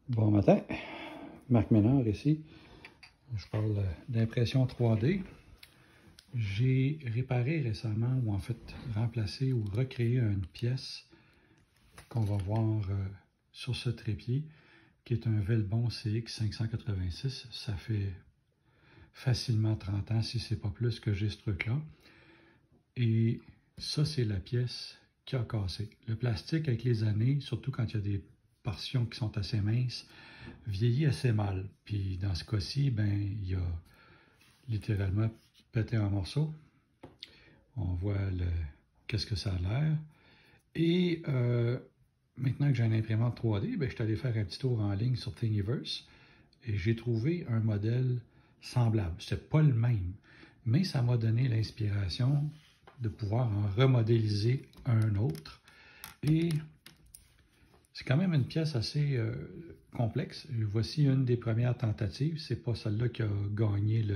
Bon matin, Marc Ménard ici. Je parle d'impression 3D. J'ai réparé récemment, ou en fait remplacé ou recréé une pièce qu'on va voir sur ce trépied, qui est un Velbon CX 586. Ça fait facilement 30 ans, si c'est pas plus, que j'ai ce truc-là. Et ça, c'est la pièce qui a cassé. Le plastique, avec les années, surtout quand il y a des portions qui sont assez minces, vieillit assez mal. Puis dans ce cas-ci, ben, il a littéralement pété en morceaux. On voit qu'est-ce que ça a l'air. Et maintenant que j'ai une imprimante 3D, ben, je suis allé faire un petit tour en ligne sur Thingiverse et j'ai trouvé un modèle semblable. C'est pas le même, mais ça m'a donné l'inspiration de pouvoir en remodéliser un autre. Et c'est quand même une pièce assez complexe. Voici une des premières tentatives. C'est pas celle-là qui a gagné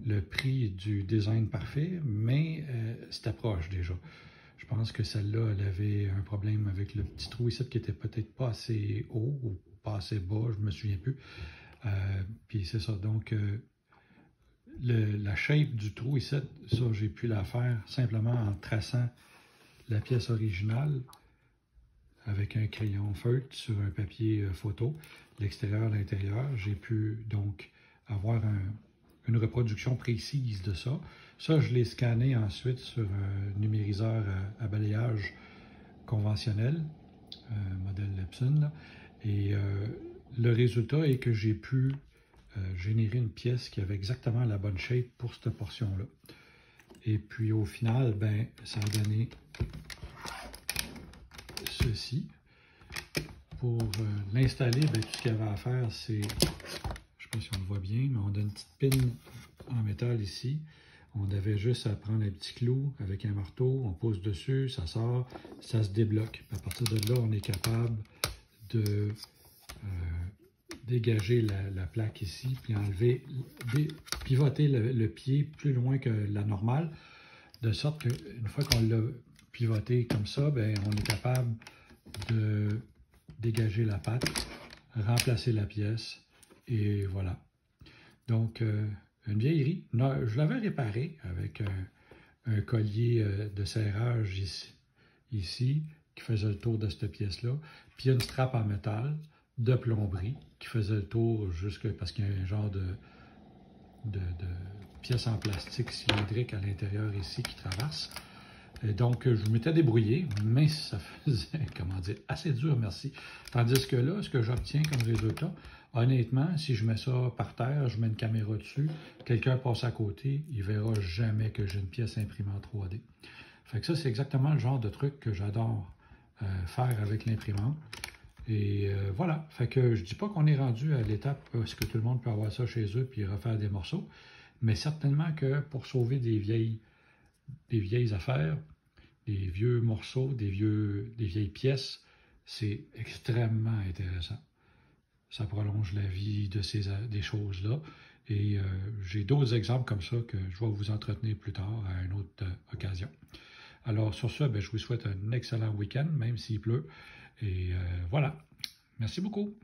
le prix du design parfait, mais c'était proche déjà. Je pense que celle-là, elle avait un problème avec le petit trou ici qui était peut-être pas assez haut ou pas assez bas, je me souviens plus. Puis c'est ça, donc la shape du trou ici, ça j'ai pu la faire simplement en traçant la pièce originale avec un crayon feutre sur un papier photo, l'extérieur, l'intérieur. J'ai pu donc avoir une reproduction précise de ça. Ça, je l'ai scanné ensuite sur un numériseur à balayage conventionnel, modèle Epson, là. Et le résultat est que j'ai pu générer une pièce qui avait exactement la bonne shape pour cette portion-là. Et puis au final, ben, ça a donné ceci. Pour l'installer, ben, tout ce qu'il y avait à faire, c'est, je ne sais pas si on le voit bien, mais on a une petite pine en métal ici. On avait juste à prendre un petit clou avec un marteau, on pose dessus, ça sort, ça se débloque. À partir de là, on est capable de dégager la plaque ici, puis enlever, pivoter le pied plus loin que la normale, de sorte qu'une fois qu'on l'a pivoté comme ça, ben, on est capable de dégager la patte, remplacer la pièce, et voilà. Donc, une vieillerie. Non, je l'avais réparé avec un collier de serrage ici, qui faisait le tour de cette pièce-là, puis une strap en métal de plomberie qui faisait le tour jusque, parce qu'il y a un genre de pièce en plastique cylindrique à l'intérieur ici qui traverse. Et donc, je m'étais débrouillé, mais ça faisait, comment dire, assez dur, merci. Tandis que là, ce que j'obtiens comme résultat, honnêtement, si je mets ça par terre, je mets une caméra dessus, quelqu'un passe à côté, il ne verra jamais que j'ai une pièce imprimée en 3D. Fait que ça, c'est exactement le genre de truc que j'adore faire avec l'imprimante. Et voilà, fait que je dis pas qu'on est rendu à l'étape où est-ce que tout le monde peut avoir ça chez eux puis refaire des morceaux, mais certainement que pour sauver des vieilles affaires, des vieux morceaux, des vieilles pièces, c'est extrêmement intéressant. Ça prolonge la vie de des choses-là. Et j'ai d'autres exemples comme ça que je vais vous entretenir plus tard à une autre occasion. Alors sur ce, ben, je vous souhaite un excellent week-end, même s'il pleut. Et voilà. Merci beaucoup.